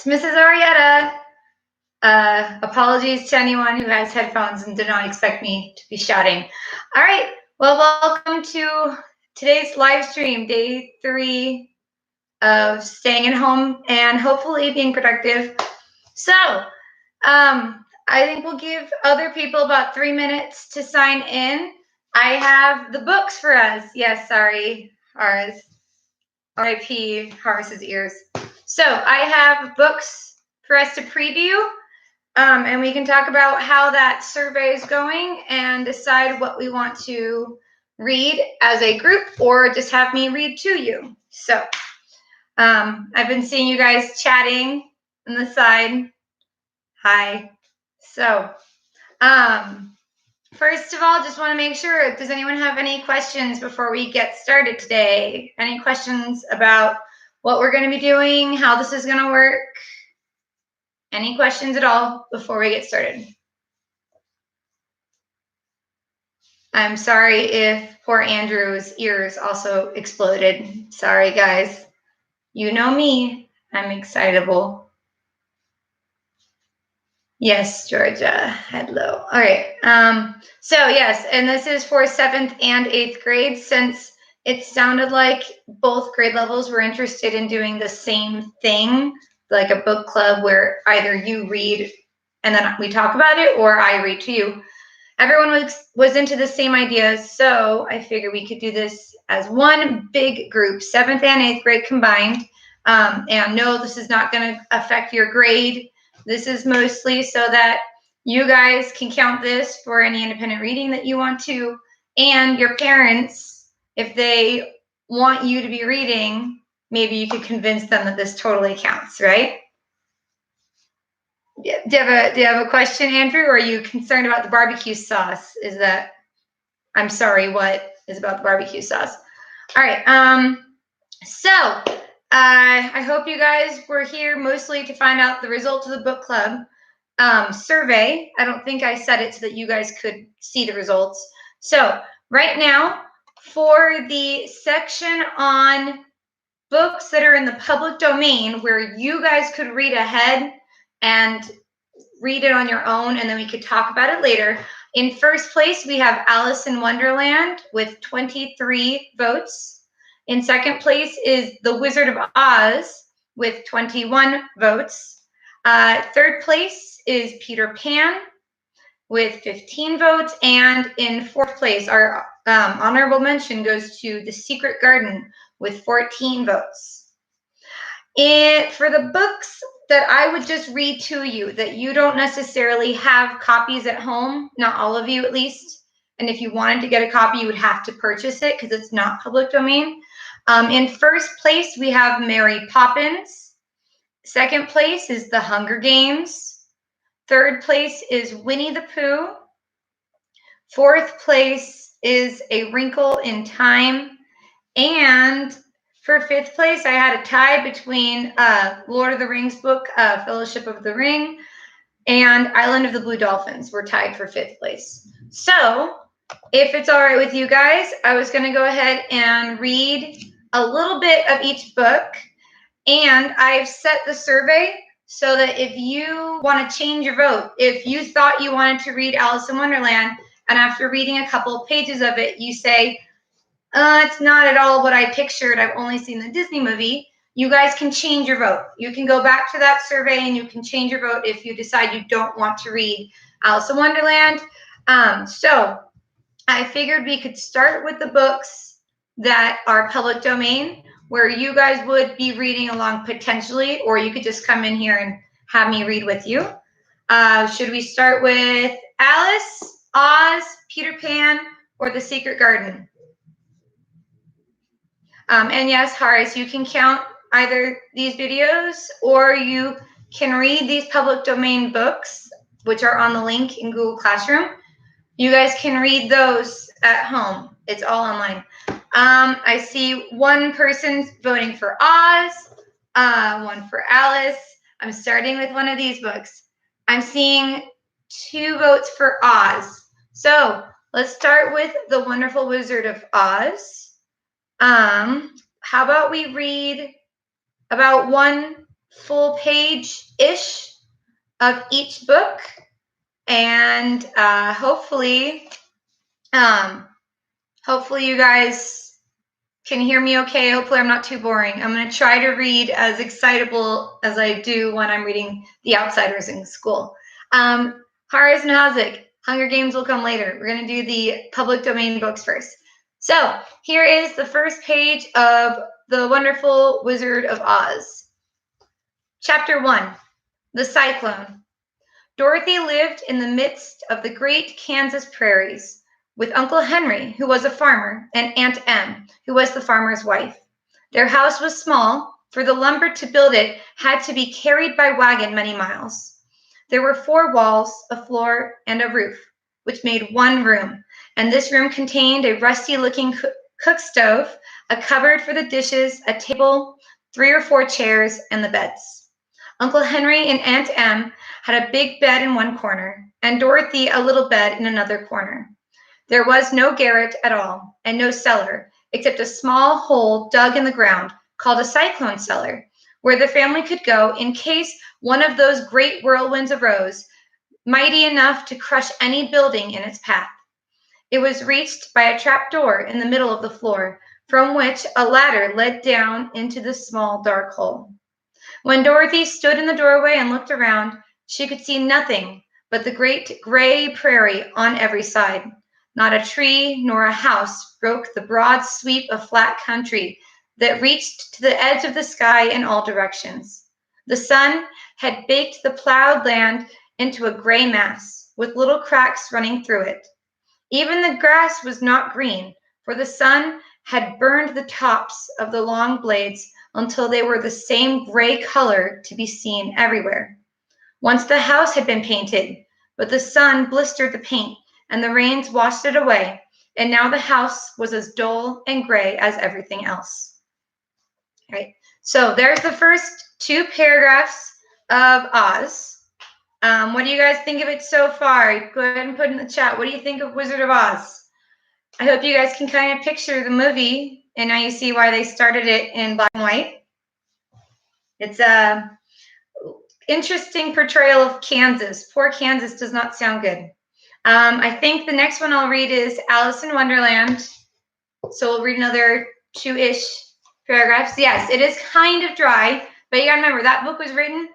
Mrs. Arrieta. Apologies to anyone who has headphones and did not expect me to be shouting. All right, well, welcome to today's live stream, day 3 of staying at home and hopefully being productive. So, I think we'll give other people about 3 minutes to sign in. I have the books for us. Yes, sorry, Horace. R.I.P. Horace's ears. So I have books for us to preview, and we can talk about how that survey is going and decide what we want to read as a group or just have me read to you. So I've been seeing you guys chatting on the side. Hi. So first of all, just want to make sure, does anyone have any questions before we get started today? Any questions about what we're going to be doing, how this is going to work? Any questions at all before we get started? I'm sorry if poor Andrew's ears also exploded. Sorry, guys. You know me. I'm excitable. Yes, Georgia. Hello. All right. So yes, and this is for 7th and 8th grade, since it sounded like both grade levels were interested in doing the same thing, like a book club where either you read and then we talk about it, or I read to you. Everyone was into the same ideas, so I figured we could do this as one big group, 7th and 8th grade combined. And no, this is not going to affect your grade. This is mostly so that you guys can count this for any independent reading that you want to, and your parents, if they want you to be reading, maybe you could convince them that this totally counts, right? Do you have a question, Andrew, or are you concerned about the barbecue sauce? I'm sorry, what is about the barbecue sauce? All right, so I hope you guys were here mostly to find out the results of the book club survey. I don't think I said it so that you guys could see the results. So right now, for the section on books that are in the public domain where you guys could read ahead and read it on your own, and then we could talk about it later. In first place, we have Alice in Wonderland with 23 votes. In second place is The Wizard of Oz with 21 votes. Third place is Peter Pan with 15 votes. And in fourth place, our honorable mention goes to The Secret Garden with 14 votes. For the books that I would just read to you, that you don't necessarily have copies at home, not all of you at least, and if you wanted to get a copy, you would have to purchase it because it's not public domain. In first place, we have Mary Poppins. Second place is The Hunger Games. Third place is Winnie the Pooh. Fourth place is A Wrinkle in Time. And for fifth place, I had a tie between Lord of the Rings book, Fellowship of the Ring, and Island of the Blue Dolphins. We're tied for fifth place. So if it's all right with you guys, I was going to go ahead and read a little bit of each book. And I've set the survey so that if you want to change your vote, if you thought you wanted to read Alice in Wonderland, and after reading a couple of pages of it, you say, it's not at all what I pictured, I've only seen the Disney movie, you guys can change your vote. You can go back to that survey and you can change your vote if you decide you don't want to read Alice in Wonderland. So I figured we could start with the books that are public domain, where you guys would be reading along potentially, or you could just come in here and have me read with you. Should we start with Alice, Oz, Peter Pan, or The Secret Garden? And yes, Horace, you can count either these videos or you can read these public domain books, which are on the link in Google Classroom. You guys can read those at home. It's all online. I see one person voting for Oz, one for Alice. I'm starting with one of these books. I'm seeing 2 votes for Oz. So let's start with The Wonderful Wizard of Oz. How about we read about 1 full page-ish of each book. And hopefully you guys can hear me okay. Hopefully I'm not too boring. I'm going to try to read as excitable as I do when I'm reading The Outsiders in school. Haris and Hazik, Hunger Games will come later. We're going to do the public domain books first. So here is the first page of The Wonderful Wizard of Oz. Chapter 1, The Cyclone. Dorothy lived in the midst of the great Kansas prairies with Uncle Henry, who was a farmer, and Aunt Em, who was the farmer's wife. Their house was small, for the lumber to build it had to be carried by wagon many miles. There were 4 walls, a floor, and a roof, which made one room, and this room contained a rusty-looking cook stove, a cupboard for the dishes, a table, 3 or 4 chairs, and the beds. Uncle Henry and Aunt Em had a big bed in one corner, and Dorothy a little bed in another corner. There was no garret at all, and no cellar, except a small hole dug in the ground, called a cyclone cellar, where the family could go in case one of those great whirlwinds arose, mighty enough to crush any building in its path. It was reached by a trap door in the middle of the floor, from which a ladder led down into the small dark hole. When Dorothy stood in the doorway and looked around, she could see nothing but the great gray prairie on every side. Not a tree nor a house broke the broad sweep of flat country that reached to the edge of the sky in all directions. The sun had baked the plowed land into a gray mass, with little cracks running through it. Even the grass was not green, for the sun had burned the tops of the long blades until they were the same gray color to be seen everywhere. Once the house had been painted, but the sun blistered the paint and the rains washed it away, and now the house was as dull and gray as everything else. All right, so there's the first 2 paragraphs of Oz. What do you guys think of it so far? Go ahead and put in the chat. What do you think of Wizard of Oz? I hope you guys can kind of picture the movie, and now you see why they started it in black and white. It's a interesting portrayal of Kansas. Poor Kansas does not sound good. I think the next one I'll read is Alice in Wonderland. So we'll read another 2-ish paragraphs. Yes, it is kind of dry, but you gotta remember that book was written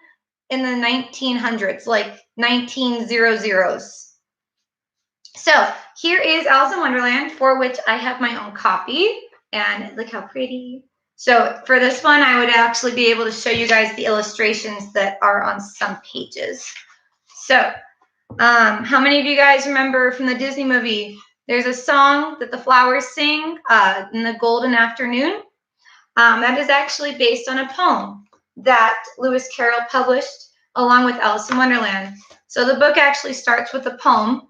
in the 1900s, like 1900s. So here is Alice in Wonderland, for which I have my own copy, and look how pretty. So for this one, I would actually be able to show you guys the illustrations that are on some pages. So how many of you guys remember from the Disney movie, there's a song that the flowers sing in the golden afternoon? That is actually based on a poem that Lewis Carroll published along with Alice in Wonderland. So the book actually starts with a poem.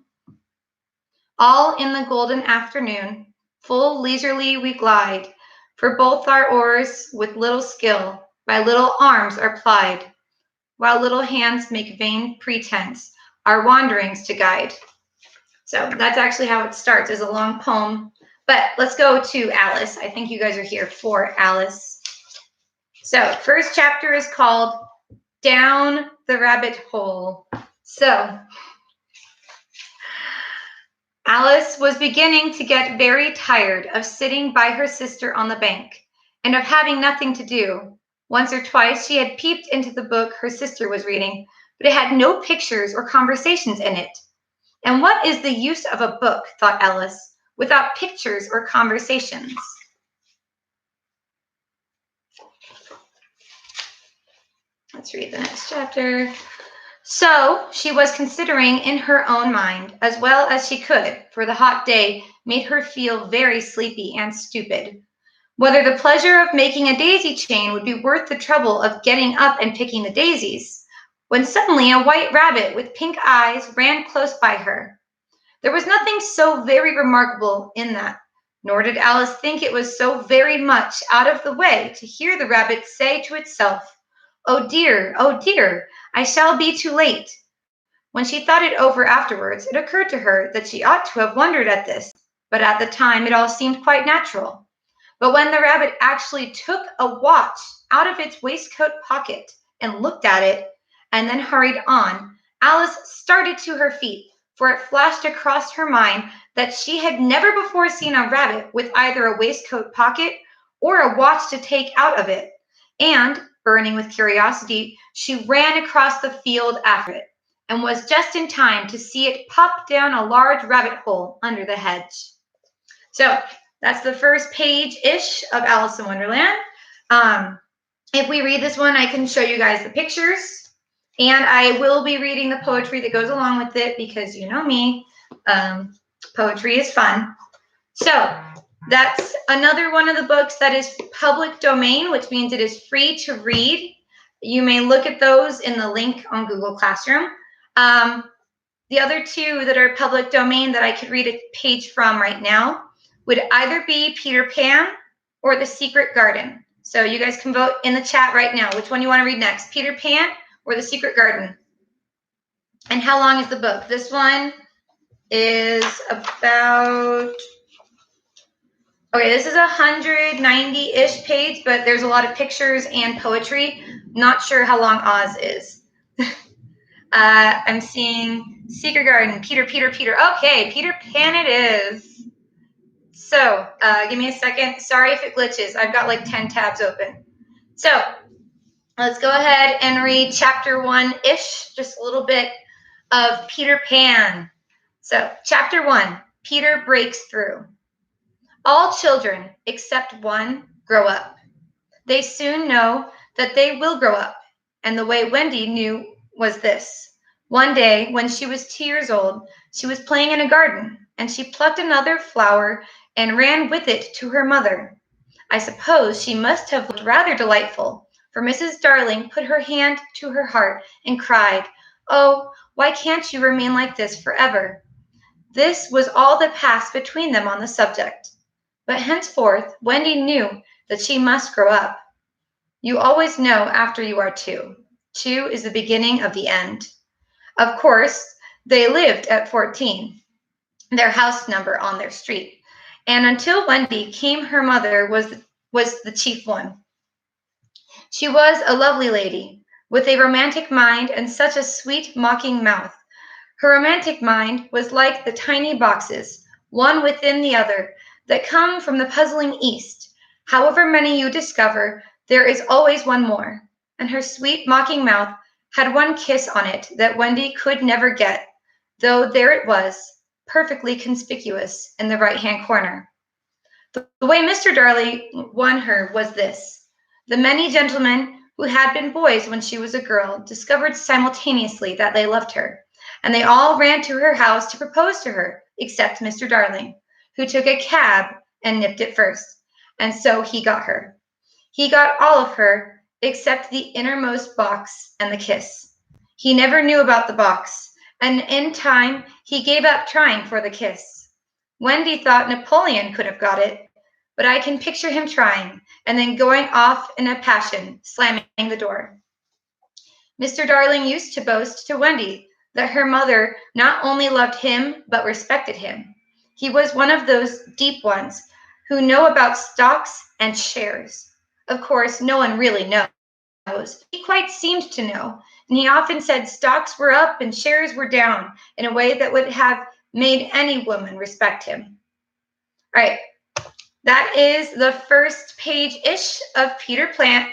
All in the golden afternoon, full leisurely we glide, for both our oars with little skill by little arms are plied, while little hands make vain pretense our wanderings to guide. So that's actually how it starts, is a long poem. But let's go to Alice. I think you guys are here for Alice. So first chapter is called Down the Rabbit Hole. So Alice was beginning to get very tired of sitting by her sister on the bank and of having nothing to do. Once or twice she had peeped into the book her sister was reading, but it had no pictures or conversations in it. And what is the use of a book, thought Alice, without pictures or conversations? Let's read the next chapter. So she was considering in her own mind, as well as she could, for the hot day made her feel very sleepy and stupid, whether the pleasure of making a daisy chain would be worth the trouble of getting up and picking the daisies, when suddenly a white rabbit with pink eyes ran close by her. There was nothing so very remarkable in that, nor did Alice think it was so very much out of the way to hear the rabbit say to itself, oh dear, I shall be too late." When she thought it over afterwards, it occurred to her that she ought to have wondered at this, but at the time it all seemed quite natural. But when the rabbit actually took a watch out of its waistcoat pocket and looked at it and then hurried on, Alice started to her feet, for it flashed across her mind that she had never before seen a rabbit with either a waistcoat pocket or a watch to take out of it. And, burning with curiosity, she ran across the field after it, and was just in time to see it pop down a large rabbit hole under the hedge. So that's the first page-ish of Alice in Wonderland. If we read this one, I can show you guys the pictures, and I will be reading the poetry that goes along with it because you know me, poetry is fun. So that's another one of the books that is public domain, which means it is free to read. You may look at those in the link on Google Classroom. The other two that are public domain that I could read a page from right now would either be Peter Pan or The Secret Garden. So you guys can vote in the chat right now which one you want to read next, Peter Pan or The Secret Garden. And how long is the book? This one is about, okay, this is 190-ish page, but there's a lot of pictures and poetry. Not sure how long Oz is. I'm seeing Secret Garden, Peter. Okay, Peter Pan it is. So give me a second. Sorry if it glitches. I've got like 10 tabs open. So let's go ahead and read chapter 1-ish, just a little bit of Peter Pan. So chapter 1, Peter breaks through. All children, except one, grow up. They soon know that they will grow up. And the way Wendy knew was this. One day, when she was 2 years old, she was playing in a garden, and she plucked another flower and ran with it to her mother. I suppose she must have looked rather delightful, for Mrs. Darling put her hand to her heart and cried, "Oh, why can't you remain like this forever?" This was all that passed between them on the subject. But henceforth, Wendy knew that she must grow up. You always know after you are 2. 2 is the beginning of the end. Of course, they lived at 14, their house number on their street. And until Wendy came, her mother was the chief one. She was a lovely lady, with a romantic mind and such a sweet, mocking mouth. Her romantic mind was like the tiny boxes, one within the other, that come from the puzzling East. However many you discover, there is always one more. And her sweet, mocking mouth had one kiss on it that Wendy could never get, though there it was, perfectly conspicuous in the right-hand corner. The way Mr. Darling won her was this. The many gentlemen who had been boys when she was a girl discovered simultaneously that they loved her, and they all ran to her house to propose to her, except Mr. Darling, who took a cab and nipped it first, and so he got her. He got all of her, except the innermost box and the kiss. He never knew about the box, and in time he gave up trying for the kiss. Wendy thought Napoleon could have got it, but I can picture him trying, and then going off in a passion, slamming the door. Mr. Darling used to boast to Wendy that her mother not only loved him, but respected him. He was one of those deep ones who know about stocks and shares. Of course, no one really knows. He quite seemed to know, and he often said stocks were up and shares were down in a way that would have made any woman respect him. All right, that is the first page-ish of Peter Pan.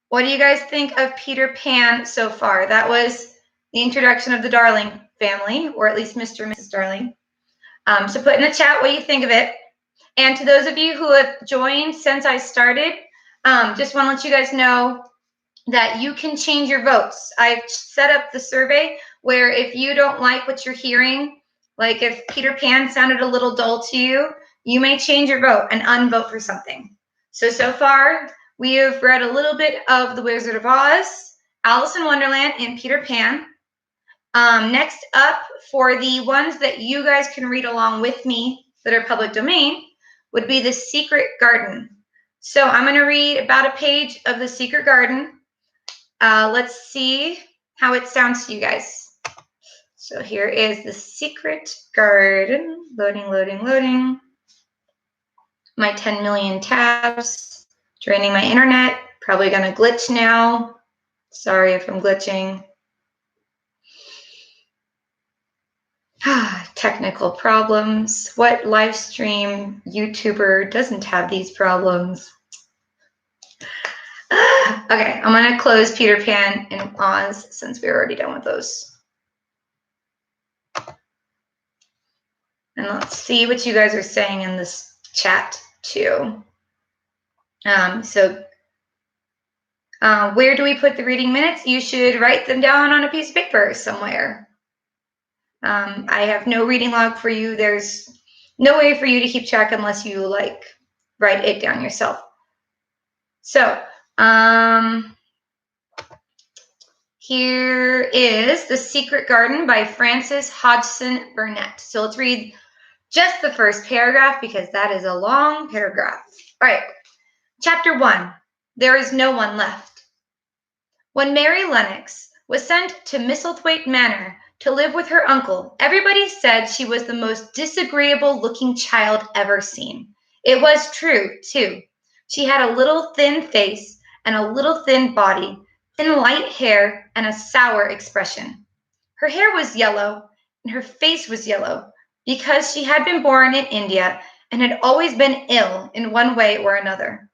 What do you guys think of Peter Pan so far? That was the introduction of the Darling family, or at least Mr. and Mrs. Darling. So put in the chat what you think of it. And to those of you who have joined since I started, just want to let you guys know that you can change your votes. I've set up the survey where if you don't like what you're hearing, like if Peter Pan sounded a little dull to you, you may change your vote and unvote for something. So far, we have read a little bit of The Wizard of Oz, Alice in Wonderland, and Peter Pan. Next up, for the ones that you guys can read along with me that are public domain, would be The Secret Garden. So I'm going to read about a page of The Secret Garden. Let's see how it sounds to you guys. So here is The Secret Garden. Loading. My 10 million tabs, draining my internet. Probably gonna glitch now. Sorry if I'm glitching. Technical problems. What live stream YouTuber doesn't have these problems? Okay, I'm gonna close Peter Pan and Oz since we're already done with those. And let's see what you guys are saying in this chat too. Where do we put the reading minutes? You should write them down on a piece of paper somewhere. I have no reading log for you. There's no way for you to keep track unless you like write it down yourself. So here is The Secret Garden by Frances Hodgson Burnett. So let's read just the first paragraph because that is a long paragraph. All right, chapter 1, There is no one left. When Mary Lennox was sent to Misselthwaite Manor to live with her uncle, everybody said she was the most disagreeable-looking child ever seen. It was true, too. She had a little thin face and a little thin body, thin light hair, and a sour expression. Her hair was yellow, and her face was yellow, because she had been born in India and had always been ill in one way or another.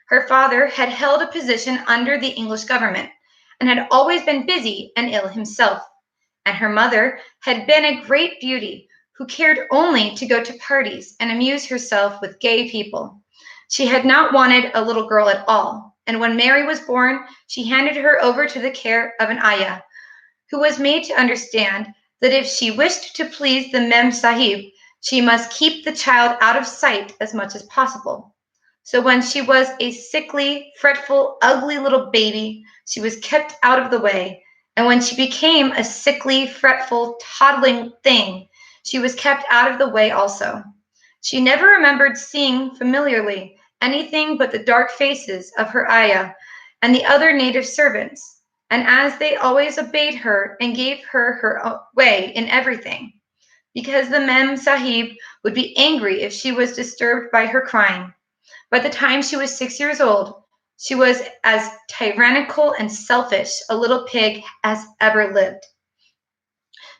Her father had held a position under the English government and had always been busy and ill himself. And her mother had been a great beauty who cared only to go to parties and amuse herself with gay people. She had not wanted a little girl at all, and when Mary was born, she handed her over to the care of an ayah, who was made to understand that if she wished to please the Mem Sahib, she must keep the child out of sight as much as possible. So when she was a sickly, fretful, ugly little baby, she was kept out of the way, and when she became a sickly, fretful, toddling thing, she was kept out of the way also. She never remembered seeing familiarly anything but the dark faces of her ayah and the other native servants, and as they always obeyed her and gave her her way in everything, because the Mem Sahib would be angry if she was disturbed by her crying. By the time she was 6 years old, she was as tyrannical and selfish a little pig as ever lived.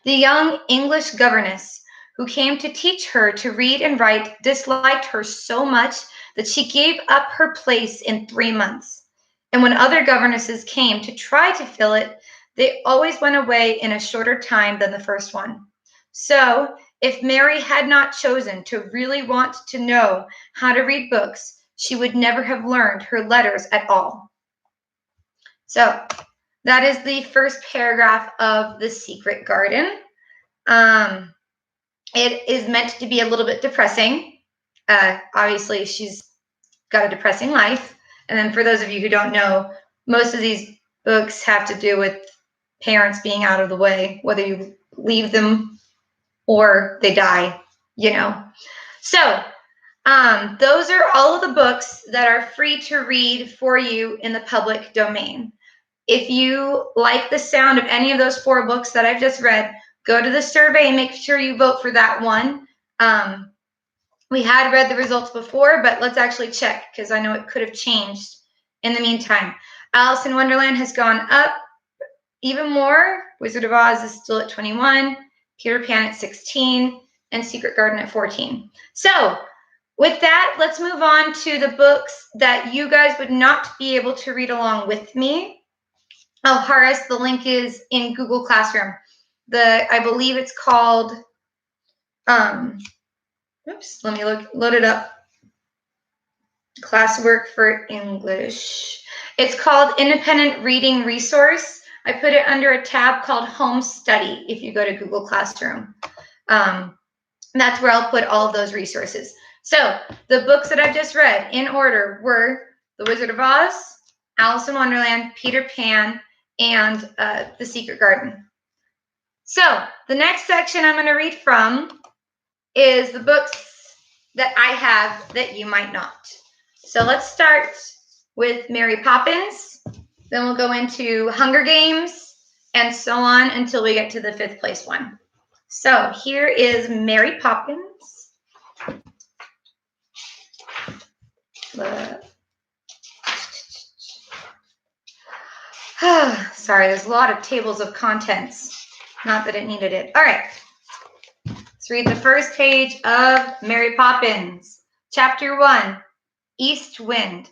The young English governess who came to teach her to read and write disliked her so much that she gave up her place in 3 months. And when other governesses came to try to fill it, they always went away in a shorter time than the first one. So, if Mary had not chosen to really want to know how to read books, she would never have learned her letters at all. So, that is the first paragraph of The Secret Garden. It is meant to be a little bit depressing. Obviously, she's got a depressing life. And then for those of you who don't know, most of these books have to do with parents being out of the way, whether you leave them or they die, you know. So those are all of the books that are free to read for you in the public domain. If you like the sound of any of those 4 books that I've just read, go to the survey and make sure you vote for that one. We had read the results before, but let's actually check because I know it could have changed in the meantime. Alice in Wonderland has gone up even more. Wizard of Oz is still at 21, Peter Pan at 16, and Secret Garden at 14. So with that, let's move on to the books that you guys would not be able to read along with me. Oh, Horace, the link is in Google Classroom. I believe it's called, oops, let me load it up. Classwork for English. It's called Independent Reading Resource. I put it under a tab called Home Study if you go to Google Classroom. That's where I'll put all of those resources. So the books that I've just read in order were The Wizard of Oz, Alice in Wonderland, Peter Pan, and The Secret Garden. So the next section I'm going to read from is the books that I have that you might not. So let's start with Mary Poppins. Then we'll go into Hunger Games and so on until we get to the 5th place one. So here is Mary Poppins. Sorry, there's a lot of tables of contents. Not that it needed it. All right. Let's read the first page of Mary Poppins. Chapter 1, East Wind.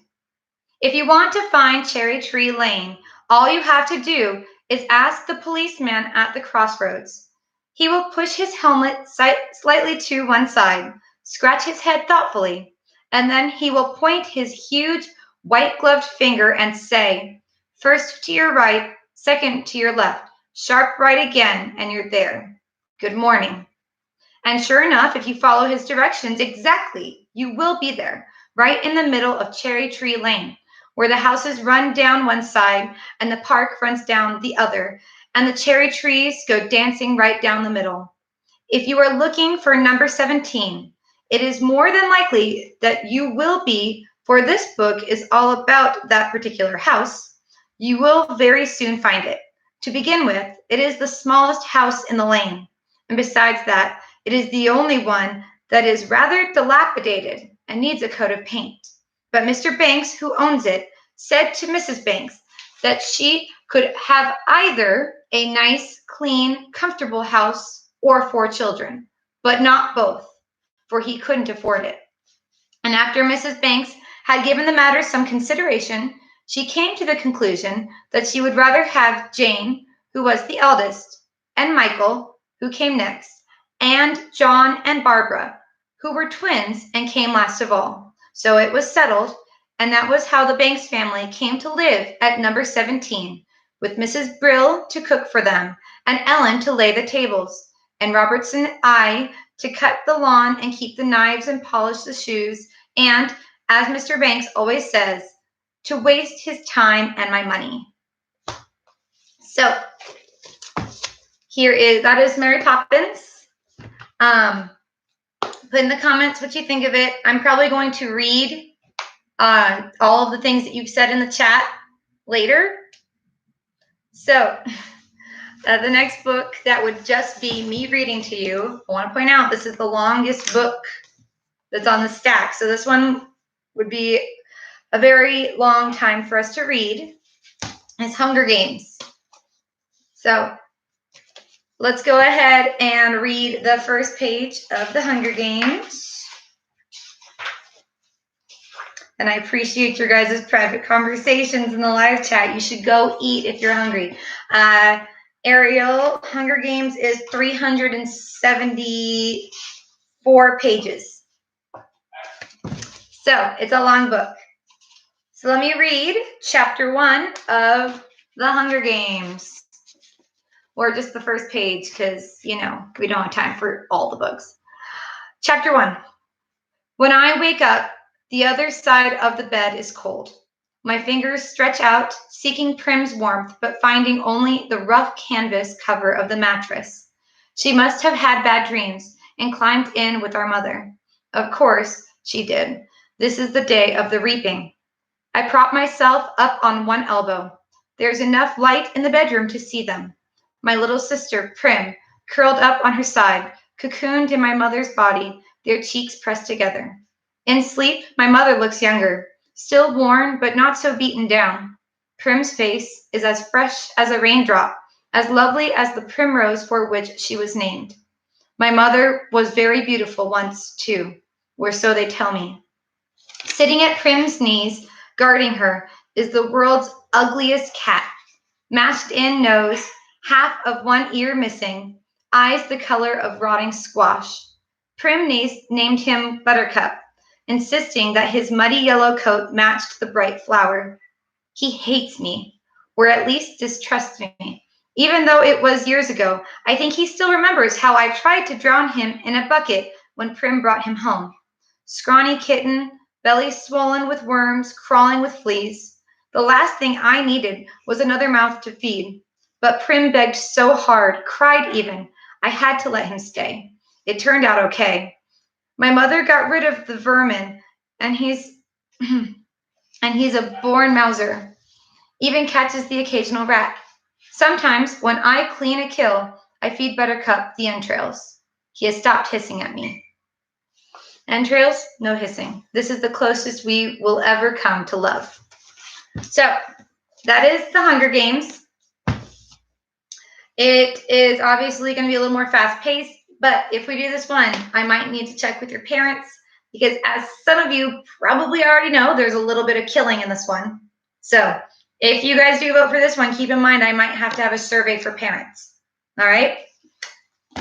If you want to find Cherry Tree Lane, all you have to do is ask the policeman at the crossroads. He will push his helmet slightly to one side, scratch his head thoughtfully, and then he will point his huge white-gloved finger and say, "First to your right, second to your left, sharp right again, and you're there. Good morning." And sure enough, if you follow his directions exactly, you will be there, right in the middle of Cherry Tree Lane, where the houses run down one side and the park runs down the other, and the cherry trees go dancing right down the middle. If you are looking for number 17, it is more than likely that you will be, for this book is all about that particular house. You will very soon find it. To begin with, it is the smallest house in the lane, and besides that, it is the only one that is rather dilapidated and needs a coat of paint. But Mr. Banks, who owns it, said to Mrs. Banks that she could have either a nice, clean, comfortable house or 4 children, but not both, for he couldn't afford it. And after Mrs. Banks had given the matter some consideration, she came to the conclusion that she would rather have Jane, who was the eldest, and Michael, who came next, and John and Barbara, who were twins and came last of all. So it was settled, and that was how the Banks family came to live at number 17, with Mrs. Brill to cook for them, and Ellen to lay the tables, and Robertson and I to cut the lawn and keep the knives and polish the shoes, and, as Mr. Banks always says, to waste his time and my money. So, that is Mary Poppins. Put in the comments what you think of it. I'm probably going to read all of the things that you've said in the chat later. So the next book that would just be me reading to you, I want to point out this is the longest book that's on the stack. So this one would be a very long time for us to read. It's Hunger Games. So let's go ahead and read the first page of the Hunger Games. And I appreciate your guys' private conversations in the live chat. You should go eat if you're hungry. Ariel, Hunger Games is 374 pages. So it's a long book. So let me read chapter 1 of the Hunger Games. Or just the first page, because, we don't have time for all the books. Chapter 1. When I wake up, the other side of the bed is cold. My fingers stretch out, seeking Prim's warmth, but finding only the rough canvas cover of the mattress. She must have had bad dreams and climbed in with our mother. Of course, she did. This is the day of the reaping. I prop myself up on one elbow. There's enough light in the bedroom to see them. My little sister, Prim, curled up on her side, cocooned in my mother's body, their cheeks pressed together. In sleep, my mother looks younger, still worn but not so beaten down. Prim's face is as fresh as a raindrop, as lovely as the primrose for which she was named. My mother was very beautiful once, too, or so they tell me. Sitting at Prim's knees, guarding her, is the world's ugliest cat. Mashed in nose, half of one ear missing, eyes the color of rotting squash. Prim named him Buttercup, insisting that his muddy yellow coat matched the bright flower. He hates me, or at least distrusts me. Even though it was years ago, I think he still remembers how I tried to drown him in a bucket when Prim brought him home. Scrawny kitten, belly swollen with worms, crawling with fleas. The last thing I needed was another mouth to feed. But Prim begged so hard, cried even, I had to let him stay. It turned out okay. My mother got rid of the vermin, and he's a born mouser. Even catches the occasional rat. Sometimes, when I clean a kill, I feed Buttercup the entrails. He has stopped hissing at me. Entrails, no hissing. This is the closest we will ever come to love. So, that is the Hunger Games. It is obviously going to be a little more fast-paced, but if we do this one, I might need to check with your parents because as some of you probably already know, there's a little bit of killing in this one. So if you guys do vote for this one, keep in mind I might have to have a survey for parents. All right?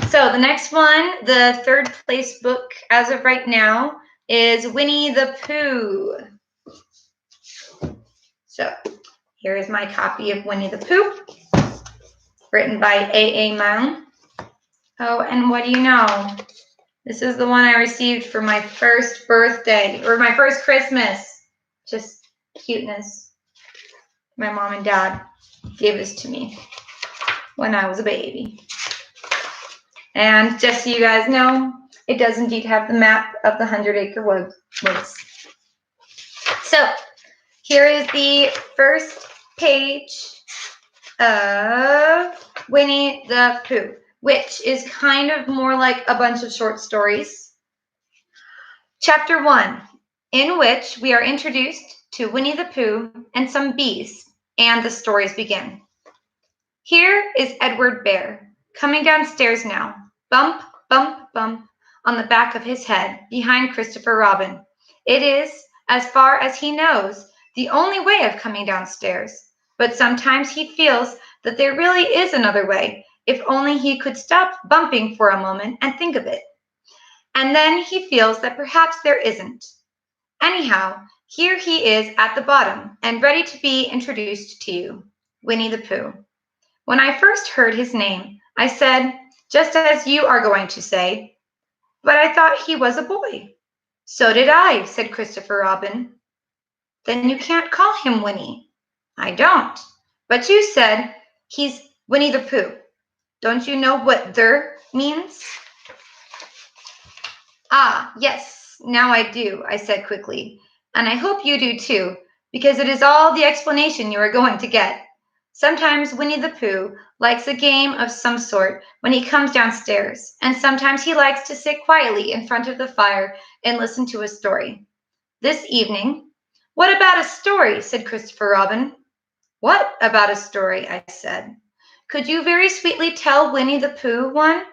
So the next one, the third place book as of right now is Winnie the Pooh. So here is my copy of Winnie the Pooh, written by A.A. Milne. Oh, and what do you know? This is the one I received for my first birthday, or my first Christmas. Just cuteness. My mom and dad gave this to me when I was a baby. And just so you guys know, it does indeed have the map of the 100-acre woods. So here is the first page of Winnie the Pooh, which is kind of more like a bunch of short stories. Chapter 1, in which we are introduced to Winnie the Pooh and some bees, and the stories begin. Here is Edward Bear, coming downstairs now, bump, bump, bump, on the back of his head, behind Christopher Robin. It is, as far as he knows, the only way of coming downstairs, but sometimes he feels that there really is another way, if only he could stop bumping for a moment and think of it. And then he feels that perhaps there isn't. Anyhow, here he is at the bottom and ready to be introduced to you, Winnie the Pooh. When I first heard his name, I said, just as you are going to say, but I thought he was a boy. So did I, said Christopher Robin. Then you can't call him Winnie. I don't. But you said he's Winnie the Pooh. Don't you know what "der" means? Ah, yes, now I do, I said quickly. And I hope you do too, because it is all the explanation you are going to get. Sometimes Winnie the Pooh likes a game of some sort when he comes downstairs, and sometimes he likes to sit quietly in front of the fire and listen to a story. This evening, what about a story? Said Christopher Robin. What about a story? I said. Could you very sweetly tell Winnie the Pooh one?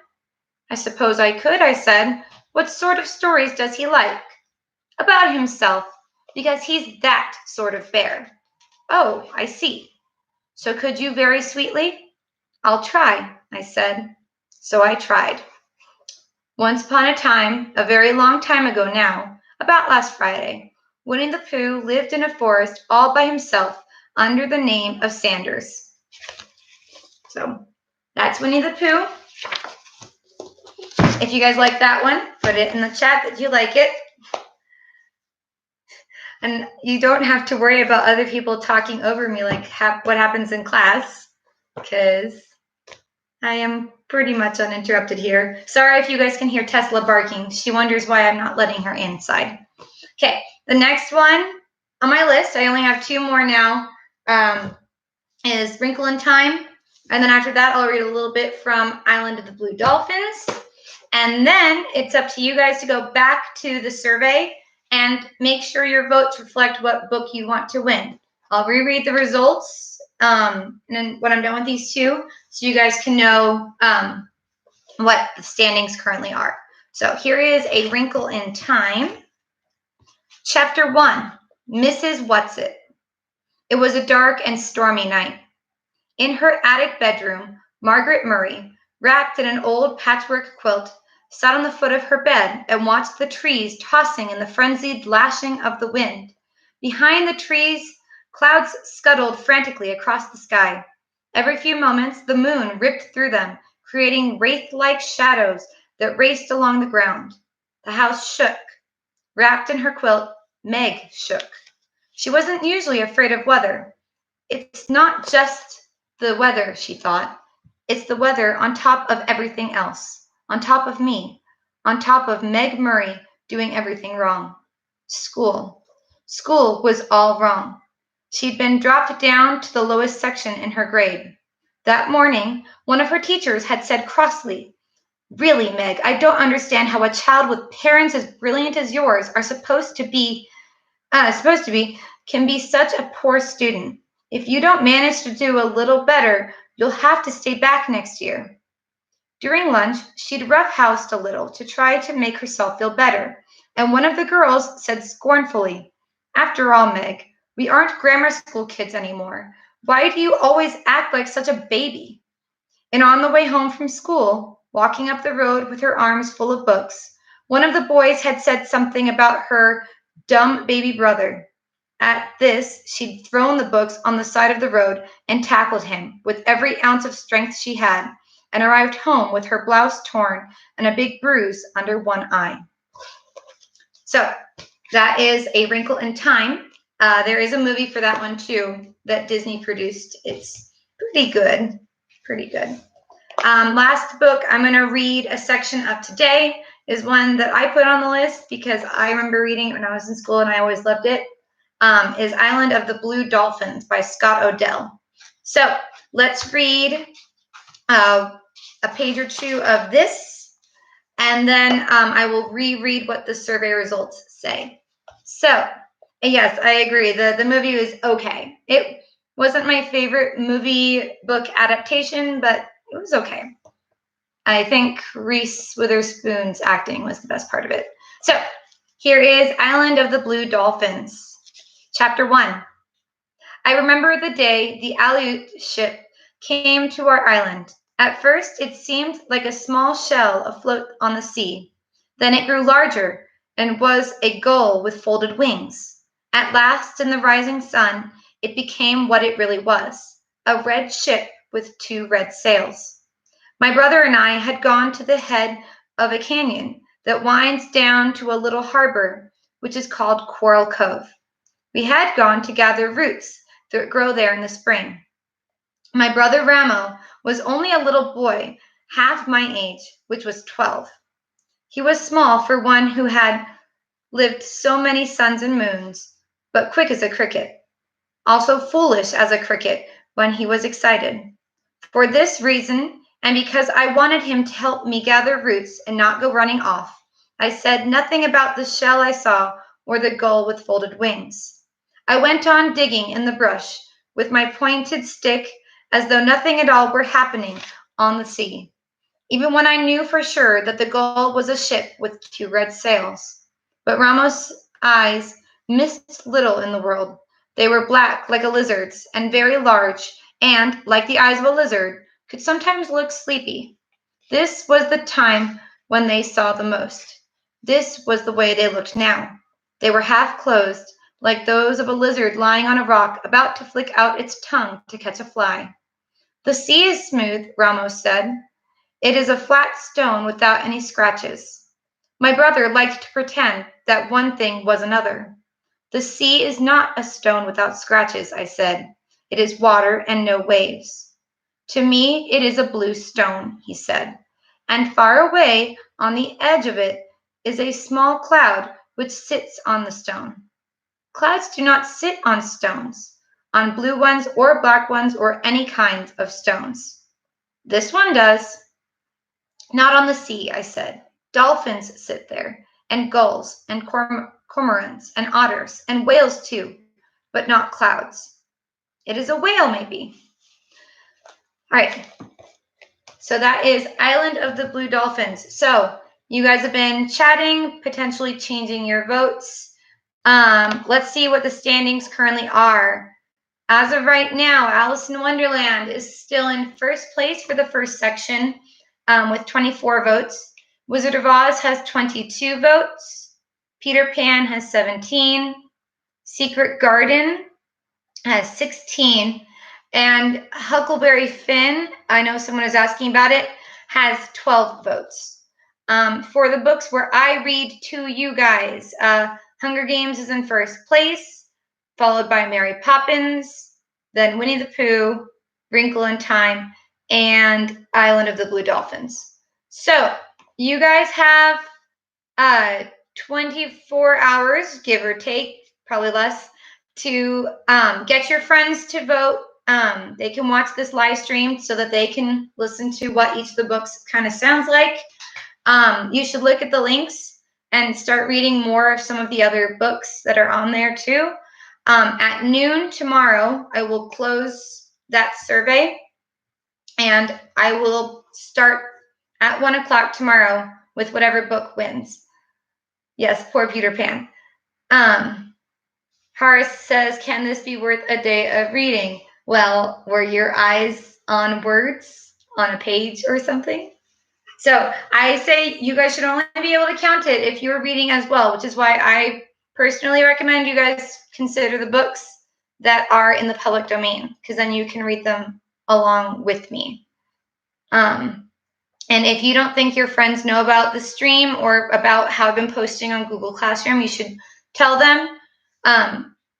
I suppose I could, I said. What sort of stories does he like? About himself, because he's that sort of bear. Oh, I see. So could you very sweetly? I'll try, I said. So I tried. Once upon a time, a very long time ago now, about last Friday, Winnie the Pooh lived in a forest all by himself under the name of Sanders. So that's Winnie the Pooh. If you guys like that one, put it in the chat that you like it. And you don't have to worry about other people talking over me like what happens in class, because I am pretty much uninterrupted here. Sorry if you guys can hear Tesla barking. She wonders why I'm not letting her inside. Okay, the next one on my list, I only have two more now, is Wrinkle in Time. And then after that, I'll read a little bit from Island of the Blue Dolphins. And then it's up to you guys to go back to the survey and make sure your votes reflect what book you want to win. I'll reread the results and then when I'm done with these two, so you guys can know what the standings currently are. So here is A Wrinkle in Time. Chapter 1, Mrs. Whatsit. It was a dark and stormy night. In her attic bedroom, Margaret Murray, wrapped in an old patchwork quilt, sat on the foot of her bed and watched the trees tossing in the frenzied lashing of the wind. Behind the trees, clouds scuttled frantically across the sky. Every few moments, the moon ripped through them, creating wraith-like shadows that raced along the ground. The house shook. Wrapped in her quilt, Meg shook. She wasn't usually afraid of weather. It's not just the weather, she thought. It's the weather on top of everything else, on top of me, on top of Meg Murray doing everything wrong. School. School was all wrong. She'd been dropped down to the lowest section in her grade. That morning, one of her teachers had said crossly, "Really, Meg, I don't understand how a child with parents as brilliant as yours are supposed to be, can be such a poor student. If you don't manage to do a little better, You'll have to stay back next year." During lunch, she'd roughhoused a little to try to make herself feel better, and one of the girls said scornfully, "After all, Meg, we aren't grammar school kids anymore. Why do you always act like such a baby?" And on the way home from school, walking up the road with her arms full of books, one of the boys had said something about her dumb baby brother. At this, she'd thrown the books on the side of the road and tackled him with every ounce of strength she had, and arrived home with her blouse torn and a big bruise under one eye. So that is A Wrinkle in Time. There is a movie for that one too that Disney produced. It's pretty good, pretty good. Last book I'm going to read a section of today is one that I put on the list because I remember reading it when I was in school and I always loved it. Is Island of the Blue Dolphins by Scott Odell. So let's read a page or two of this, and then I will reread what the survey results say. So, yes, I agree. The movie was okay. It wasn't my favorite movie book adaptation, but it was okay. I think Reese Witherspoon's acting was the best part of it. So, here is Island of the Blue Dolphins. Chapter 1. I remember the day the Aleut ship came to our island. At first, it seemed like a small shell afloat on the sea. Then it grew larger and was a gull with folded wings. At last, in the rising sun, it became what it really was, a red ship with 2 red sails. My brother and I had gone to the head of a canyon that winds down to a little harbor, which is called Coral Cove. We had gone to gather roots that grow there in the spring. My brother Ramo was only a little boy, half my age, which was 12. He was small for one who had lived so many suns and moons, but quick as a cricket, also foolish as a cricket when he was excited. For this reason, and because I wanted him to help me gather roots and not go running off, I said nothing about the shell I saw or the gull with folded wings. I went on digging in the brush with my pointed stick as though nothing at all were happening on the sea, even when I knew for sure that the gull was a ship with 2 red sails. But Ramos' eyes missed little in the world. They were black like a lizard's and very large, and, like the eyes of a lizard, could sometimes look sleepy. This was the time when they saw the most. This was the way they looked now. They were half closed, like those of a lizard lying on a rock about to flick out its tongue to catch a fly. The sea is smooth, Ramos said. It is a flat stone without any scratches. My brother liked to pretend that one thing was another. The sea is not a stone without scratches, I said. It is water and no waves. To me, it is a blue stone, he said, and far away on the edge of it is a small cloud which sits on the stone. Clouds do not sit on stones, on blue ones or black ones or any kind of stones. This one does. Not on the sea, I said. Dolphins sit there, and gulls, and cormorants, and otters, and whales too, but not clouds. It is a whale, maybe. All right. So that is Island of the Blue Dolphins. So you guys have been chatting, potentially changing your votes. Let's see what the standings currently are. As of right now, Alice in Wonderland is still in first place for the first section with 24 votes. Wizard of Oz has 22 votes. Peter Pan has 17. Secret Garden has 16. And Huckleberry Finn, I know someone is asking about it, has 12 votes. For the books where I read to you guys, Hunger Games is in first place, followed by Mary Poppins, then Winnie the Pooh, Wrinkle in Time, and Island of the Blue Dolphins. So you guys have 24 hours, give or take, probably less, to get your friends to vote. They can watch this live stream so that they can listen to what each of the books kind of sounds like. You should look at the links and start reading more of some of the other books that are on there too. At noon tomorrow, I will close that survey. And I will start at 1 o'clock tomorrow with whatever book wins. Yes, poor Peter Pan. Horace says, can this be worth a day of reading? Well, were your eyes on words on a page or something? So I say you guys should only be able to count it if you're reading as well, which is why I personally recommend you guys consider the books that are in the public domain, because then you can read them along with me. And if you don't think your friends know about the stream or about how I've been posting on Google Classroom, you should tell them.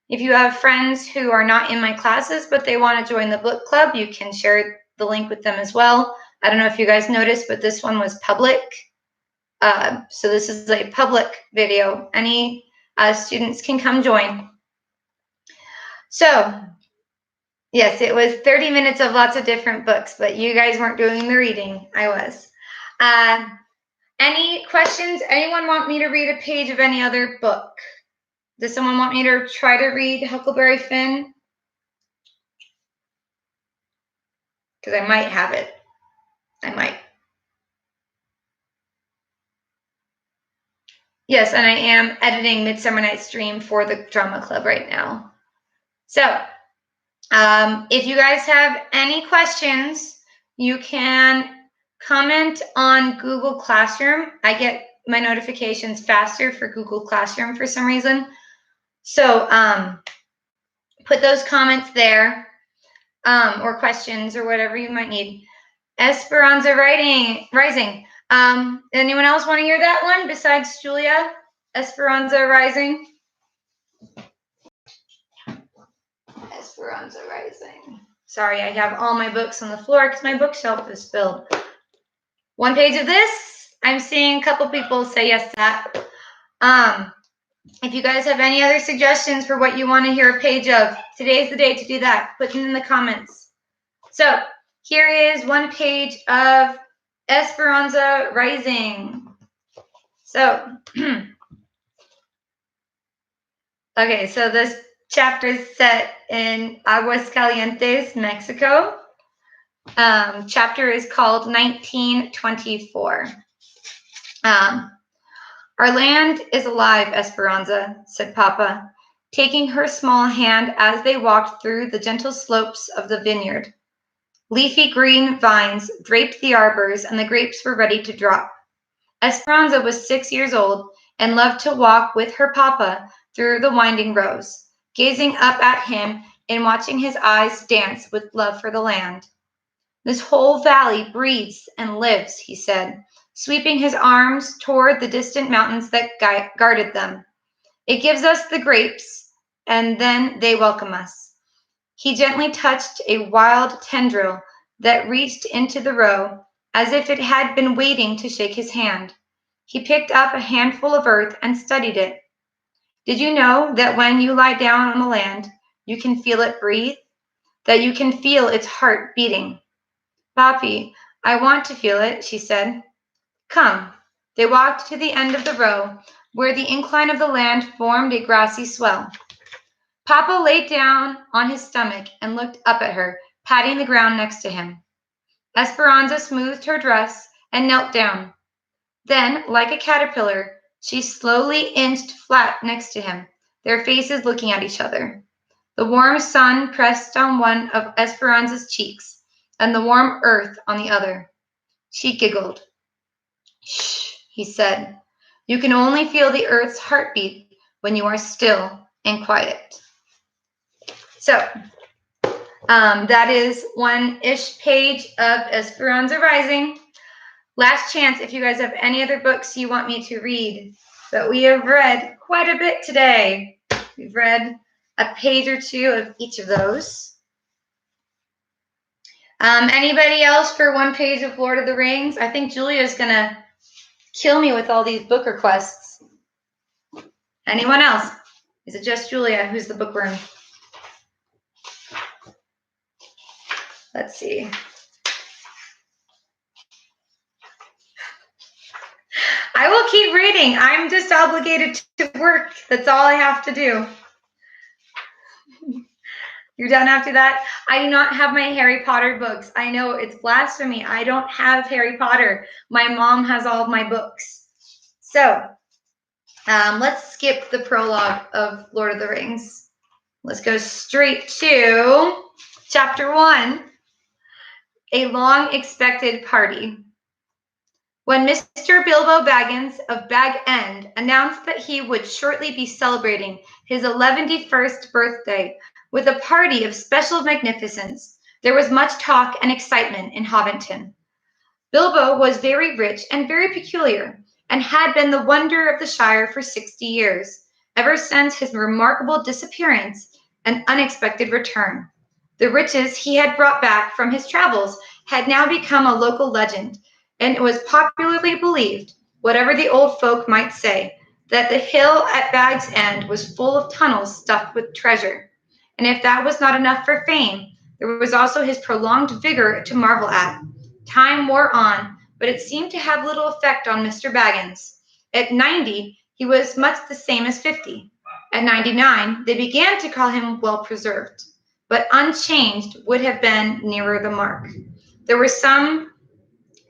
If you have friends who are not in my classes, but they want to join the book club, you can share the link with them as well. I don't know if you guys noticed, but this one was public. So this is a public video. Any students can come join. So yes, it was 30 minutes of lots of different books, but you guys weren't doing the reading. I was. Any questions? Anyone want me to read a page of any other book? Does someone want me to try to read Huckleberry Finn? Because I might have it. I might. Yes, and I am editing Midsummer Night's Dream for the drama club right now. So if you guys have any questions, you can comment on Google Classroom. I get my notifications faster for Google Classroom for some reason. So put those comments there, or questions or whatever you might need. Esperanza Rising. Anyone else want to hear that one besides Julia? Esperanza Rising. Esperanza Rising. Sorry, I have all my books on the floor because my bookshelf is filled. One page of this. I'm seeing a couple people say yes to that. If you guys have any other suggestions for what you want to hear a page of, today's the day to do that. Put them in the comments. So here is one page of Esperanza Rising. So, okay, so this chapter is set in Aguascalientes, Mexico. Chapter is called 1924. Our land is alive, Esperanza, said Papa, taking her small hand as they walked through the gentle slopes of the vineyard. Leafy green vines draped the arbors, and the grapes were ready to drop. Esperanza was 6 years old and loved to walk with her papa through the winding rows, gazing up at him and watching his eyes dance with love for the land. This whole valley breathes and lives, he said, sweeping his arms toward the distant mountains that guarded them. It gives us the grapes, and then they welcome us. He gently touched a wild tendril that reached into the row as if it had been waiting to shake his hand. He picked up a handful of earth and studied it. Did you know that when you lie down on the land, you can feel it breathe? That you can feel its heart beating? Papi, I want to feel it, she said. Come. They walked to the end of the row, where the incline of the land formed a grassy swell. Papa lay down on his stomach and looked up at her, patting the ground next to him. Esperanza smoothed her dress and knelt down. Then, like a caterpillar, she slowly inched flat next to him, their faces looking at each other. The warm sun pressed on one of Esperanza's cheeks, and the warm earth on the other. She giggled. Shh, he said. You can only feel the earth's heartbeat when you are still and quiet. So, that is one-ish page of Esperanza Rising. Last chance if you guys have any other books you want me to read. But we have read quite a bit today. We've read a page or two of each of those. Anybody else for one page of Lord of the Rings? I think Julia's going to kill me with all these book requests. Anyone else? Is it just Julia who's the bookworm? Let's see. I will keep reading. I'm just obligated to work. That's all I have to do. You're done after that? I do not have my Harry Potter books. I know it's blasphemy. I don't have Harry Potter. My mom has all of my books. So let's skip the prologue of Lord of the Rings. Let's go straight to chapter 1, A Long Expected Party. When Mr. Bilbo Baggins of Bag End announced that he would shortly be celebrating his 111st birthday with a party of special magnificence, there was much talk and excitement in Hobbiton. Bilbo was very rich and very peculiar, and had been the wonder of the Shire for 60 years, ever since his remarkable disappearance and unexpected return. The riches he had brought back from his travels had now become a local legend, and it was popularly believed, whatever the old folk might say, that the hill at Bag's End was full of tunnels stuffed with treasure. And if that was not enough for fame, there was also his prolonged vigor to marvel at. Time wore on, but it seemed to have little effect on Mr. Baggins. At 90, he was much the same as 50. At 99, they began to call him well-preserved, but unchanged would have been nearer the mark. There were some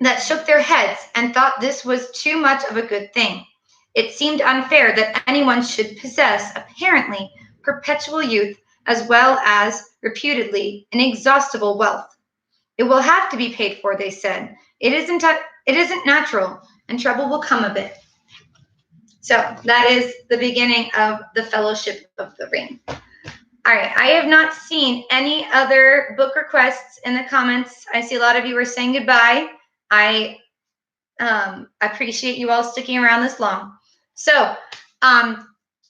that shook their heads and thought this was too much of a good thing. It seemed unfair that anyone should possess, apparently, perpetual youth as well as, reputedly, inexhaustible wealth. It will have to be paid for, they said. It isn't natural, and trouble will come of it. So that is the beginning of the Fellowship of the Ring. All right, I have not seen any other book requests in the comments. I see a lot of you are saying goodbye. I appreciate you all sticking around this long. So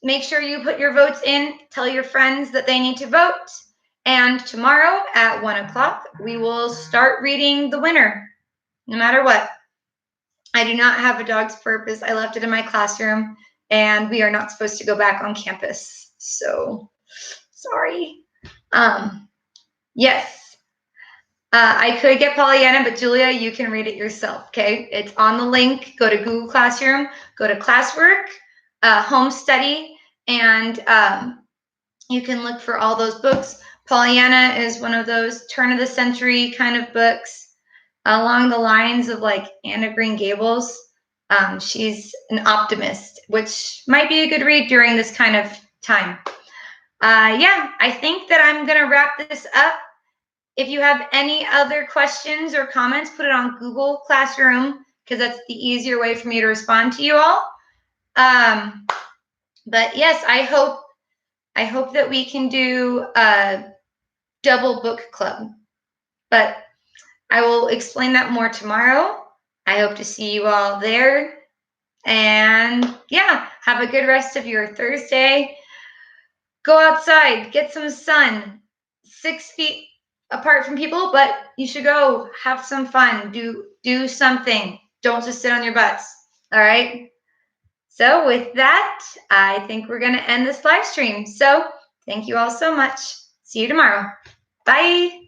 make sure you put your votes in. Tell your friends that they need to vote. And tomorrow at 1 o'clock, we will start reading The Winner, no matter what. I do not have a dog's purpose. I left it in my classroom, and we are not supposed to go back on campus. So, sorry. Yes. I could get Pollyanna, but Julia, you can read it yourself, okay? It's on the link. Go to Google Classroom, go to classwork, home study, and you can look for all those books. Pollyanna is one of those turn of the century kind of books along the lines of like Anna Green Gables. She's an optimist, which might be a good read during this kind of time. Yeah, I think that I'm going to wrap this up. If you have any other questions or comments, put it on Google Classroom because that's the easier way for me to respond to you all. But yes, I hope that we can do a double book club. But I will explain that more tomorrow. I hope to see you all there. And yeah, have a good rest of your Thursday. Go outside, get some sun. 6 feet apart from people, but you should go have some fun. Do something. Don't just sit on your butts. All right? So with that, I think we're going to end this live stream. So thank you all so much. See you tomorrow. Bye.